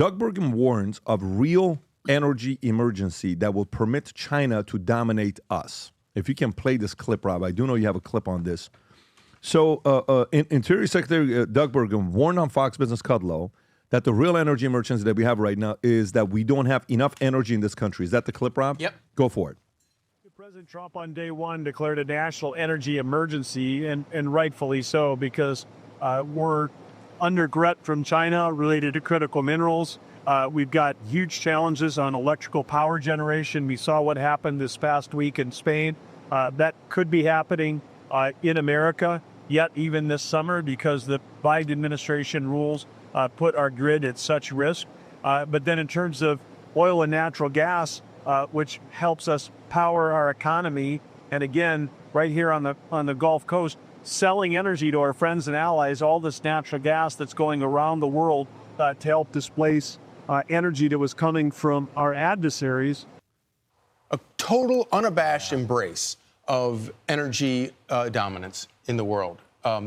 Doug Burgum warns of real energy emergency that will permit China to dominate us. If you can play this clip, Rob, I do know you have a clip on this. So Interior Secretary Doug Burgum warned on Fox Business Kudlow that the real energy emergency that we have right now is that we don't have enough energy in this country. Is that the clip, Rob? Yep. Go for it. President Trump on day one declared a national energy emergency, and rightfully so, because we're under threat from China related to critical minerals. We've got huge challenges on electrical power generation. We saw what happened this past week in Spain. That could be happening in America yet even this summer because the Biden administration rules put our grid at such risk. But then in terms of oil and natural gas, which helps us power our economy, and again, right here on the Gulf Coast, selling energy to our friends and allies, all this natural gas that's going around the world to help displace energy that was coming from our adversaries. A total unabashed embrace of energy dominance in the world.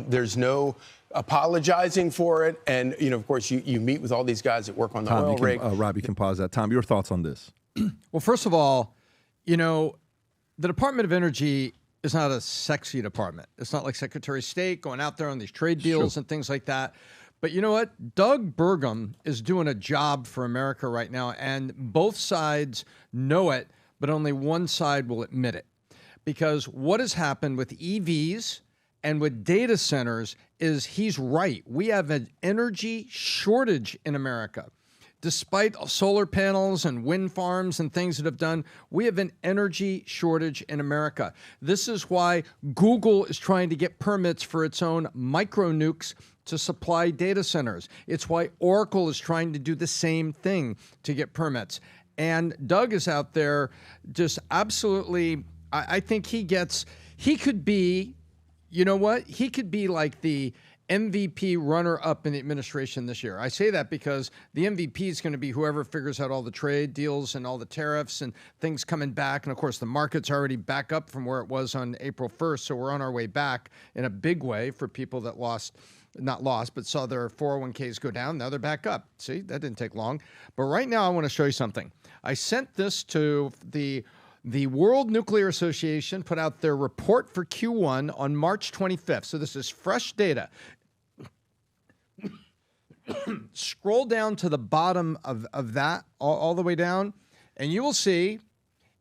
There's no apologizing for it. And, you know, of course, you meet with all these guys that work on the oil rig. Rob, you can pause that. Tom, your thoughts on this? Well, first of all, you know, the Department of Energy is not a sexy department. It's not like Secretary of State going out there on these trade deals and things like that. But you know what? Doug Burgum is doing a job for America right now, and both sides know it, but only one side will admit it. Because what has happened with EVs and with data centers is he's right. We have an energy shortage in America. Despite solar panels and wind farms and things that have done, we have an energy shortage in America. This is why Google is trying to get permits for its own micro nukes to supply data centers. It's why Oracle is trying to do the same thing to get permits. And Doug is out there just absolutely, I think he could be, you know what? He could be like the MVP runner-up in the administration this year. I say that because the MVP is going to be whoever figures out all the trade deals and all the tariffs and things coming back. And, of course, the market's already back up from where it was on April 1st, so we're on our way back in a big way for people that not lost, but saw their 401ks go down. Now they're back up. See, that didn't take long. But right now I want to show you something. I sent this to the World Nuclear Association, put out their report for Q1 on March 25th. So this is fresh data. Scroll down to the bottom of that, all the way down, and you will see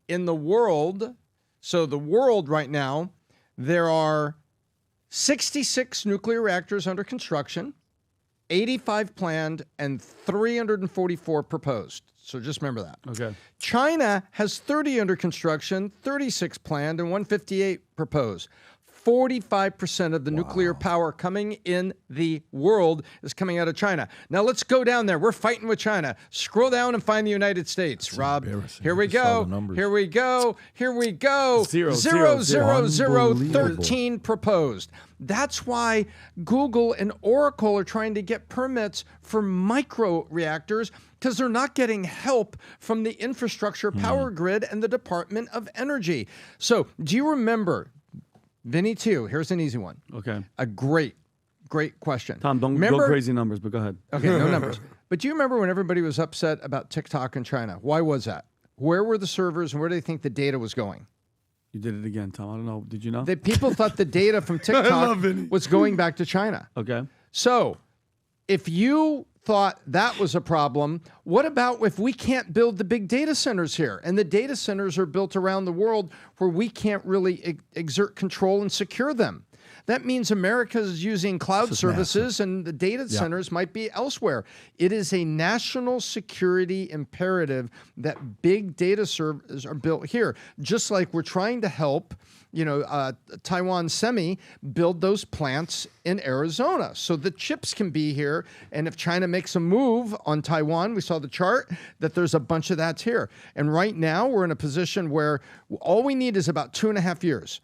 in the world, so the world right now, there are 66 nuclear reactors under construction, 85 planned, and 344 proposed. So just remember that. Okay. China has 30 under construction, 36 planned, and 158 proposed. 45% of the nuclear power coming in the world is coming out of China. Now let's go down there. We're fighting with China. Scroll down and find the United States, That's Rob. Here we go. Here we go. Here we go. Zero, 13 proposed. That's why Google and Oracle are trying to get permits for micro reactors because they're not getting help from the infrastructure power grid and the Department of Energy. So do you remember, Vinny, too, here's an easy one. Okay. A great question. Tom, don't go crazy numbers, but go ahead. Okay, no numbers. But do you remember when everybody was upset about TikTok in China? Why was that? Where were the servers and where do they think the data was going? You did it again, Tom. I don't know. Did you know? The people thought the data from TikTok was going back to China. Okay. So if you thought that was a problem, what about if we can't build the big data centers here? And the data centers are built around the world where we can't really exert control and secure them. That means America is using cloud services and the data centers might be elsewhere. It is a national security imperative that big data servers are built here. Just like we're trying to help, Taiwan Semi build those plants in Arizona so the chips can be here. And if China makes a move on Taiwan, we saw the chart, that there's a bunch of that's here. And right now we're in a position where all we need is about 2.5 years.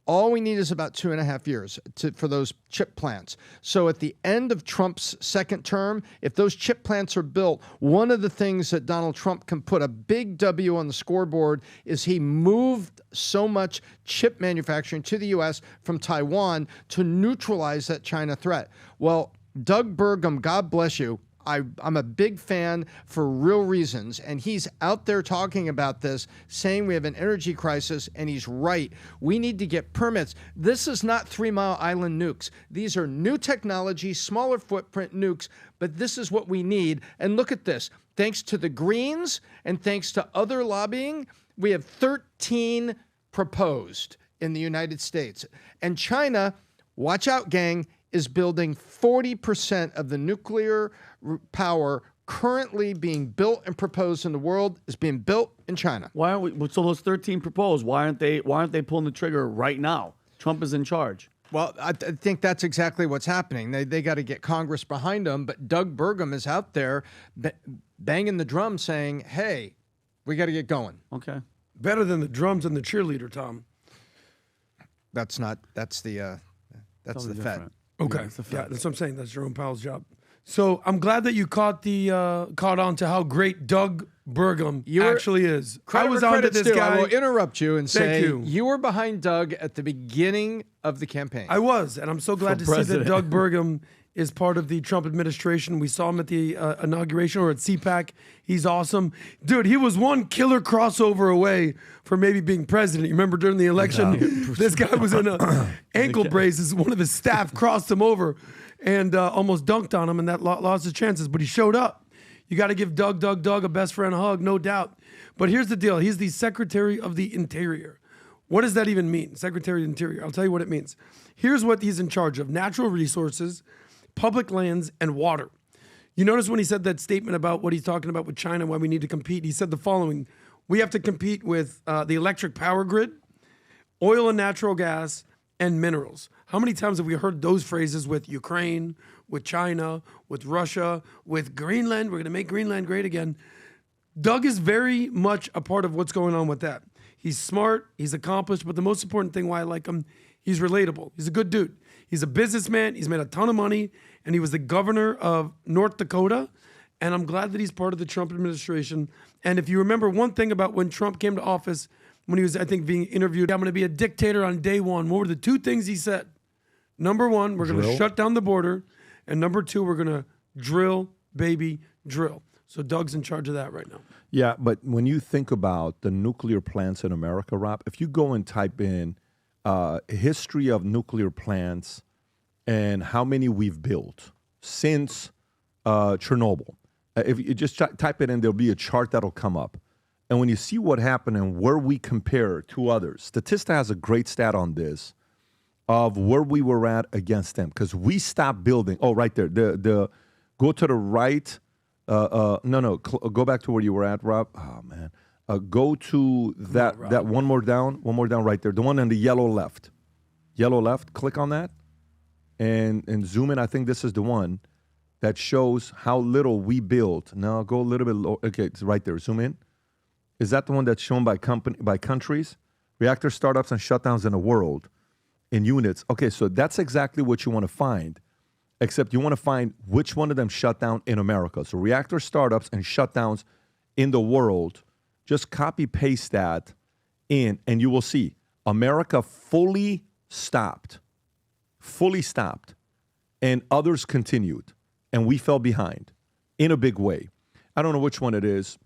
All we need is about 2.5 years for those chip plants. So at the end of Trump's second term, if those chip plants are built, one of the things that Donald Trump can put a big W on the scoreboard is he moved so much chip manufacturing to the U.S. from Taiwan to neutralize that China threat. Well, Doug Burgum, God bless you. I'm a big fan for real reasons. And he's out there talking about this, saying we have an energy crisis, and he's right. We need to get permits. This is not 3 Mile Island nukes. These are new technology, smaller footprint nukes, but this is what we need. And look at this. Thanks to the Greens and thanks to other lobbying, we have 13 proposed in the United States. And China, watch out, gang, is building 40% of the nuclear power currently being built and proposed in the world is being built in China. Why aren't we? So those 13 proposed. Why aren't they pulling the trigger right now? Trump is in charge. Well, I think that's exactly what's happening. They got to get Congress behind them. But Doug Burgum is out there banging the drum saying, hey, we got to get going. Okay. Better than the drums and the cheerleader, Tom. That's the Fed. Different. Okay. Yeah, that's what I'm saying. That's Jerome Powell's job. So I'm glad that you caught on to how great Doug Burgum actually is. I was on to this guy. I will interrupt you and say you. You were behind Doug at the beginning of the campaign. I was, and I'm so glad to see that Doug Burgum is part of the Trump administration. We saw him at the inauguration or at CPAC. He's awesome. Dude, he was one killer crossover away from maybe being president. You remember during the election, this guy was in an ankle brace. One of his staff crossed him over and almost dunked on him, and that lost his chances. But he showed up. You got to give Doug a best friend a hug, no doubt. But here's the deal. He's the Secretary of the Interior. What does that even mean, Secretary of the Interior? I'll tell you what it means. Here's what he's in charge of: natural resources, public lands, and water. You notice when he said that statement about what he's talking about with China, why we need to compete, he said the following: we have to compete with the electric power grid, oil and natural gas, and minerals. How many times have we heard those phrases with Ukraine, with China, with Russia, with Greenland? We're going to make Greenland great again. Doug is very much a part of what's going on with that. He's smart, he's accomplished, but the most important thing why I like him, he's relatable. He's a good dude. He's a businessman. He's made a ton of money, and he was the governor of North Dakota. And I'm glad that he's part of the Trump administration. And if you remember one thing about when Trump came to office, when he was, I think, being interviewed, I'm going to be a dictator on day one. What were the two things he said? Number one, we're going to shut down the border. And number two, we're going to drill, baby, drill. So Doug's in charge of that right now. Yeah, but when you think about the nuclear plants in America, Rob, if you go and type in history of nuclear plants and how many we've built since Chernobyl, if you just type it in, there'll be a chart that'll come up. And when you see what happened and where we compare to others, Statista has a great stat on this of where we were at against them, because we stopped building. Oh, right there. The go to the right. Go back to where you were at, Rob. Oh man, go to that one more down right there. The one on the yellow left. Click on that, and zoom in. I think this is the one that shows how little we built. Now go a little bit low. Okay, it's right there. Zoom in. Is that the one that's shown by countries? Reactor startups and shutdowns in the world in units. Okay, so that's exactly what you want to find. Except you want to find which one of them shut down in America. So reactor startups and shutdowns in the world, just copy paste that in and you will see America fully stopped, and others continued. And we fell behind in a big way. I don't know which one it is,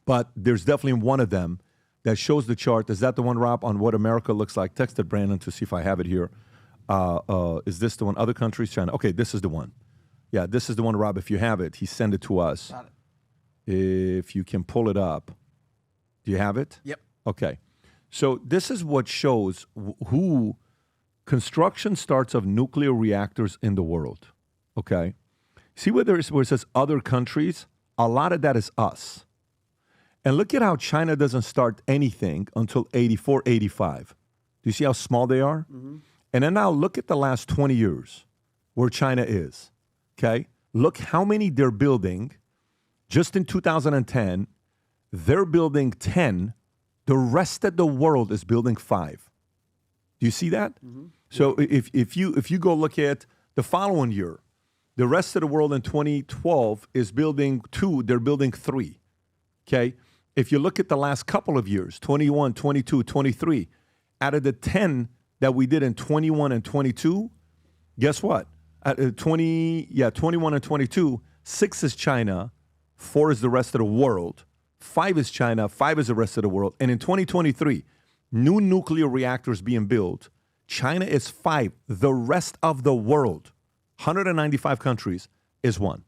but there's definitely one of them that shows the chart. Is that the one, Rob, on what America looks like? Texted Brandon to see if I have it here. Is this the one? Other countries, China. Okay, this is the one. Yeah, this is the one, Rob. If you have it, he sent it to us. Got it. If you can pull it up. Do you have it? Yep. Okay. So this is what shows who construction starts of nuclear reactors in the world. Okay. See where it says other countries? A lot of that is us. And look at how China doesn't start anything until 84, 85. Do you see how small they are? Mm-hmm. And then now look at the last 20 years where China is, okay? Look how many they're building. Just in 2010, they're building 10. The rest of the world is building 5. Do you see that? Mm-hmm. So if you go look at the following year, the rest of the world in 2012 is building 2. They're building 3, okay? If you look at the last couple of years, 21, 22, 23, out of the 10 that we did in 21 and 22, guess what? 21 and 22, 6 is China, 4 is the rest of the world, 5 is China, 5 is the rest of the world. And in 2023, new nuclear reactors being built, China is 5. The rest of the world, 195 countries, is 1.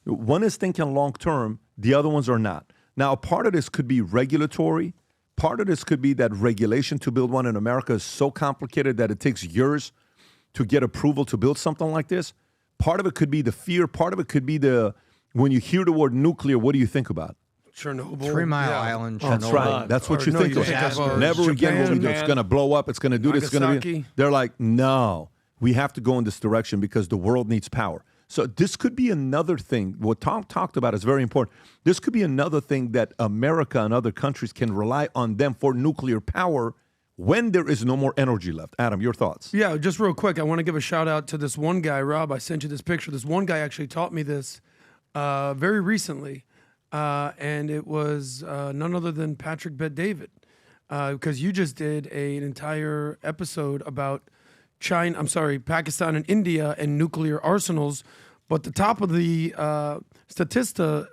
One is thinking long term, the other ones are not. Now, part of this could be regulatory. Part of this could be that regulation to build one in America is so complicated that it takes years to get approval to build something like this. Part of it could be the fear. Part of it could be when you hear the word nuclear, what do you think about? Chernobyl. 3 Mile Island. That's Chernobyl. right. That's what you think of. Never again will we do. It's going to blow up. It's going to do this. It's going to be. Nagasaki. They're like, no, we have to go in this direction because the world needs power. So this could be another thing. What Tom talked about is very important. This could be another thing that America and other countries can rely on them for nuclear power when there is no more energy left. Adam, your thoughts? Yeah, just real quick, I want to give a shout out to this one guy, Rob. I sent you this picture. This one guy actually taught me this very recently, and it was none other than Patrick Bet-David, because you just did an entire episode about Pakistan and India and nuclear arsenals. But the top of the Statista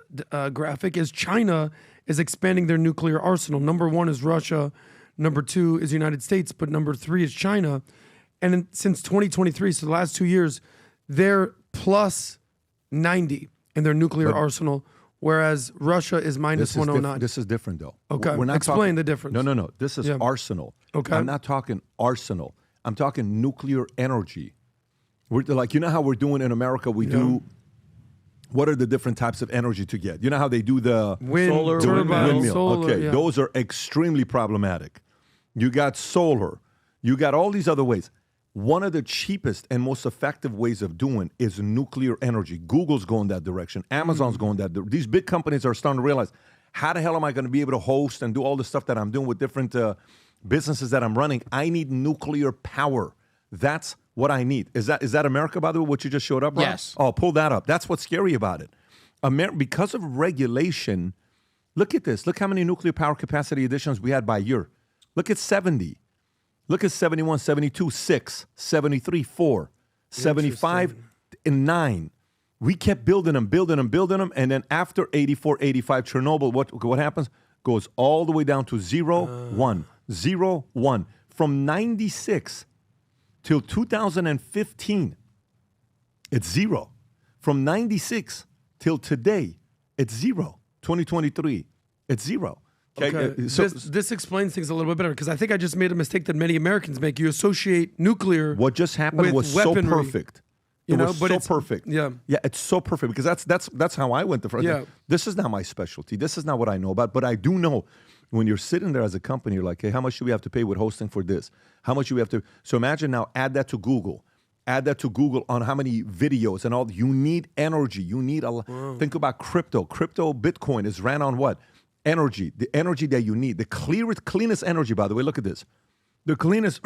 graphic is China is expanding their nuclear arsenal. Number 1 is Russia. Number 2 is the United States. But number 3 is China. And since 2023, so the last 2 years, they're plus 90 in their nuclear arsenal, whereas Russia is minus 109. This is different, though. Okay, We're not explain the difference. No. This is arsenal. Okay. I'm not talking arsenal. I'm talking nuclear energy. We're like, you know how we're doing in America? We do. What are the different types of energy to get? You know how they do the Wind, solar, turbine, windmill? solar. Okay, those are extremely problematic. You got solar. You got all these other ways. One of the cheapest and most effective ways of doing is nuclear energy. Google's going that direction. Amazon's going that direction. These big companies are starting to realize, how the hell am I going to be able to host and do all the stuff that I'm doing with different businesses that I'm running? I need nuclear power. That's what I need. Is that America, by the way, what you just showed up, Rob? Yes. Oh, pull that up. That's what's scary about it. Because of regulation, look at this. Look how many nuclear power capacity additions we had by year. Look at 70. Look at 71, 72, 6, 73, 4, 75, and 9. We kept building them. And then after 84, 85, Chernobyl, what happens? Goes all the way down to 0, 1, 0, 1. From 96 till 2015, it's 0. From 96 till today, it's 0. 2023, it's 0. Okay. So This explains things a little bit better, because I think I just made a mistake that many Americans make. You associate nuclear. what just happened with was weaponry. so perfect. You It know, was but so it's- perfect. yeah. it's so perfect because that's how I went the first. Yeah. This is not my specialty. This is not what I know about. But I do know when you're sitting there as a company, you're like, hey, how much do we have to pay with hosting for this? How much do we have to? So imagine now, add that to Google. Add that to Google on how many videos and all. You need energy. You need a. Think about crypto. Crypto, Bitcoin is ran on what? Energy. The energy that you need. The cleanest energy. By the way, look at this. The cleanest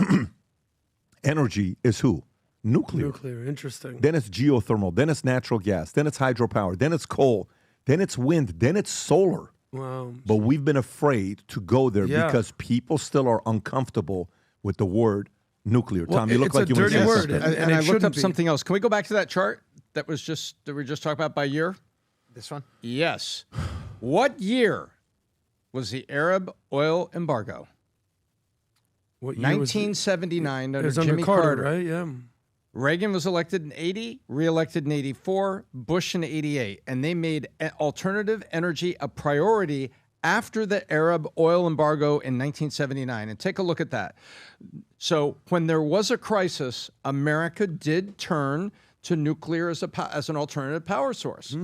energy is who? Nuclear. Nuclear, interesting. Then it's geothermal. Then it's natural gas. Then it's hydropower. Then it's coal. Then it's wind. Then it's solar. Wow. But we've been afraid to go there Yeah. because people still are uncomfortable with the word nuclear. Well, Tom, you look it's like a you want to dirty say word. something. And And it I looked shouldn't up be. something else. Can we go back to that chart that we just talked about by year? This one? Yes. What year was the Arab oil embargo? What year was it? 1979 It under was under Jimmy Carter, Carter. right? Yeah. Reagan was elected in 80, reelected in 84, Bush in 88, and they made alternative energy a priority after the Arab oil embargo in 1979. And take a look at that. So when there was a crisis, America did turn to nuclear as an alternative power source.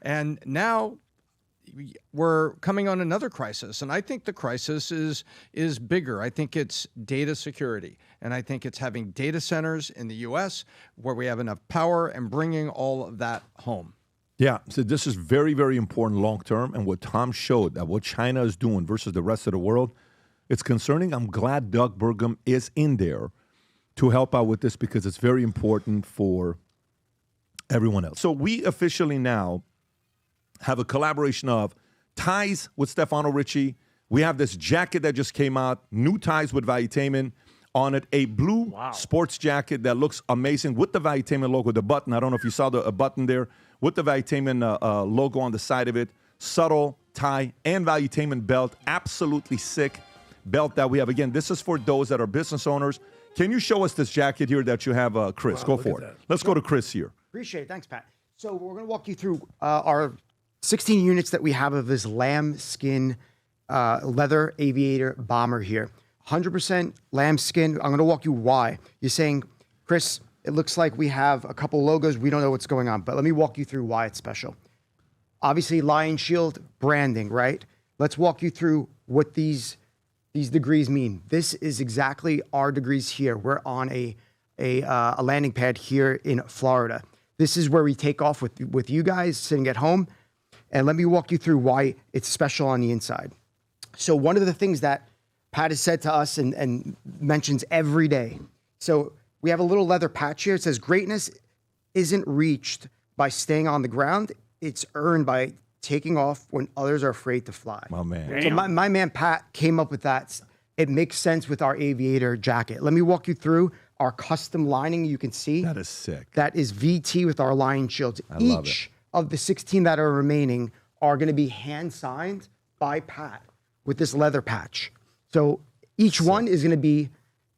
And now we're coming on another crisis, and I think the crisis is bigger. I think it's data security, and I think it's having data centers in the U.S. where we have enough power and bringing all of that home. Yeah, so this is very, very important long term. And what Tom showed, that what China is doing versus the rest of the world, it's concerning. I'm glad Doug Burgum is in there to help out with this because it's very important for everyone else. So we officially now have a collaboration of ties with Stefano Ricci. We have this jacket that just came out, new ties with Valuetainment on it, a blue sports jacket that looks amazing with the Valuetainment logo, the button. I don't know if you saw the button there. with the Valuetainment logo on the side of it. Subtle tie and Valuetainment belt. Absolutely sick belt that we have. Again, this is for those that are business owners. Can you show us this jacket here that you have, Chris? Go for it. Let's go to Chris here. Appreciate it. Thanks, Pat. So we're going to walk you through our 16 units that we have of this lambskin leather aviator bomber here. 100% lambskin. I'm going to walk you why. You're saying, Chris, it looks like we have a couple logos. We don't know what's going on, but let me walk you through why it's special. Obviously, Lion Shield branding, right? Let's walk you through what these degrees mean. This is exactly our degrees here. We're on a landing pad here in Florida. This is where we take off with you guys sitting at home. And let me walk you through why it's special on the inside. So one of the things that Pat has said to us and mentions every day. So we have a little leather patch here. It says, greatness isn't reached by staying on the ground. It's earned by taking off when others are afraid to fly. My man. So my man Pat came up with that. It makes sense with our aviator jacket. Let me walk you through our custom lining. You can see That is sick. that is VT with our Lion Shields. I love it. Each of the 16 that are remaining are going to be hand signed by Pat with this leather patch. So each one is going to be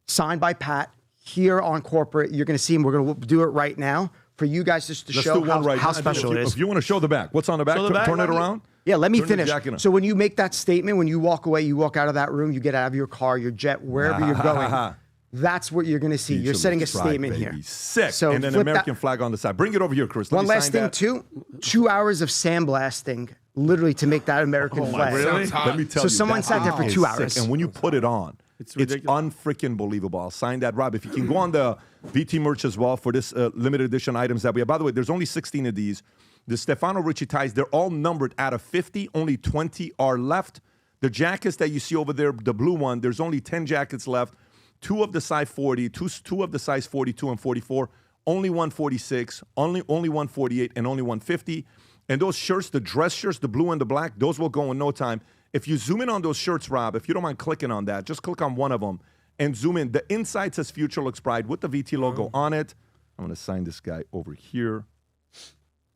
signed by Pat here on corporate. You're going to see him. We're going to do it right now for you guys just to Let's show do one right how now. special it is. If you want to show the back, what's on the back? Show the back, Turn it let me- around. Yeah, let me Turn the finish. jacket on. So when you make that statement, when you walk away, you walk out of that room, you get out of your car, your jet, wherever you're going, that's what you're going to see. You're setting a statement here. Sick. So and an flip American that- flag on the side. Bring it over here, Chris. Let One me last sign thing, that. 2 hours of sandblasting, literally to make that American flag. Really? Let me tell So you. someone that sat there for is 2 sick. hours. And when you put it on, it's ridiculous. unfreaking believable. I'll sign that, Rob. If you can go on the VT merch as well for this limited edition items that we have. By the way, there's only 16 of these. The Stefano Ricci ties, they're all numbered out of 50. Only 20 are left. The jackets that you see over there, the blue one, there's only 10 jackets left. 2 of the size 40, two of the size 42 and 44, only 146, only 148, and only 150. And those shirts, the dress shirts, the blue and the black, those will go in no time. If you zoom in on those shirts, Rob, if you don't mind clicking on that, just click on one of them and zoom in. The inside says Future Looks Bright with the VT logo on it. I'm going to sign this guy over here.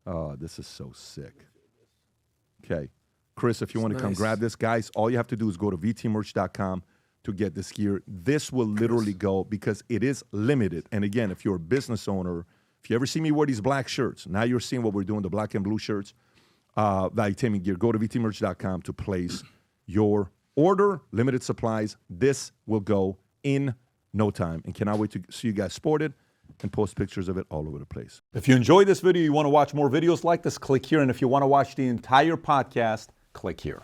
Oh, this is so sick. Okay. Chris, if you want to come grab this, guys, all you have to do is go to vtmerch.com to get this gear. This will literally go because it is limited. And again, if you're a business owner, if you ever see me wear these black shirts, now you're seeing what we're doing, the black and blue shirts, Valuetainment gear. Go to vtmerch.com to place your order. Limited supplies. This will go in no time. And cannot wait to see you guys sported and post pictures of it all over the place. If you enjoyed this video, you want to watch more videos like this, click here. And if you want to watch the entire podcast, click here.